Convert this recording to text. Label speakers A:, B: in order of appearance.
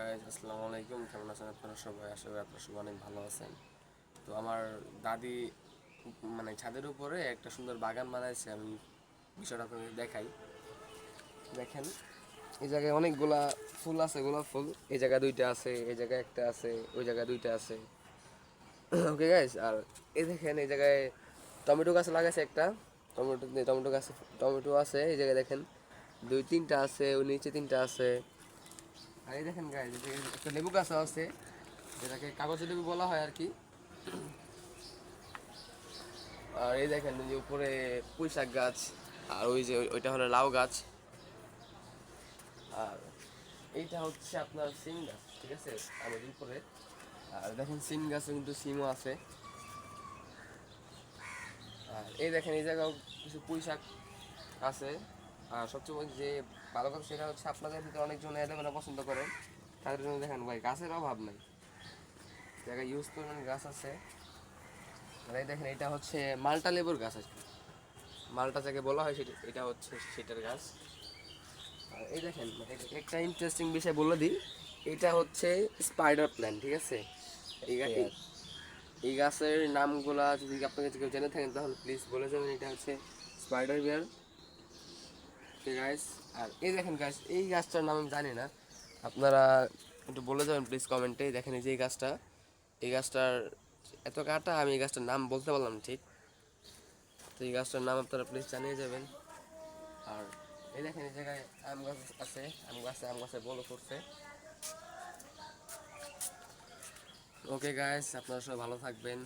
A: Guys আসসালামু আলাইকুম, কেমন আছেন আপনারা সবাই? আশা করি আপনারা সবাই অনেক ভালো আছেন। তো আমার দাদি মানে ছাদের উপরে একটা সুন্দর বাগান বানাইছে। আমি বিষয়টা আপনাদের দেখাই। দেখেন, এই জায়গায় অনেকগুলা ফুল আছে, গোলাপ ফুল। এই জায়গায় দুইটা আছে, এই জায়গায় একটা আছে, ওই জায়গায় দুইটা আছে। ওকে গাইজ, আর এই দেখেন এই জায়গায় টমেটো গাছ লাগাইছে একটা। টমেটো গাছ, টমেটো আছে এই জায়গায় দেখেন, দুই তিনটা আছে, ওই নিচে তিনটা আছে। আর এই দেখেন গাইজ, একটা লেবু গাছ আছে, যেটাকে কাগজের লেবু বলা হয় আর কি। আর এই দেখেন যে উপরে পুঁই শাক গাছ, আর ওই যে ওইটা হলো লাউ গাছ। আর এইটা হচ্ছে আপনার সিম গাছ, ঠিক আছে, আমাদের উপরে। আর দেখেন সিম গাছে কিন্তু সিমও আছে। আর এই দেখেন এই জায়গাও কিছু পুঁই শাক আছে। আর সবচেয়ে যে ভালো কথা সেটা হচ্ছে আপনাদের ভিতরে অনেকজন অ্যালোভেরা পছন্দ করেন, তাদের জন্য দেখেন ভাই গাছের অভাব নাই, জায়গায় ইউজ পরিমাণ গাছ আছে। আর এই দেখেন এটা হচ্ছে মালটা লেবুর গাছ আর কি, মালটা যাকে বলা হয় সেটা, এটা হচ্ছে সেটার গাছ। আর এই দেখেন একটা ইন্টারেস্টিং বিষয় বলে দিই, এটা হচ্ছে স্পাইডার প্ল্যান্ট, ঠিক আছে। এই গাছের নামগুলা যদি আপনাকে কেউ জেনে থাকেন তাহলে প্লিজ বলে যাবেন। এটা হচ্ছে স্পাইডার বিয়ার, ঠিক আছে। আর এই দেখেন গাছ, এই গাছটার নাম আমি জানি না, আপনারা একটু বলে যাবেন প্লিজ কমেন্টে। দেখেন এই যে এই গাছটা, এই গাছটার এত কাটা, আমি এই গাছটার নাম বলতে পারলাম না ঠিক। তো এই গাছটার নাম আপনারা প্লিজ জানিয়ে যাবেন। আর এই দেখেন এই জায়গায় আম গাছ আছে, আম গাছে বড় করছে। ওকে গাইস, আপনারা সবাই ভালো থাকবেন।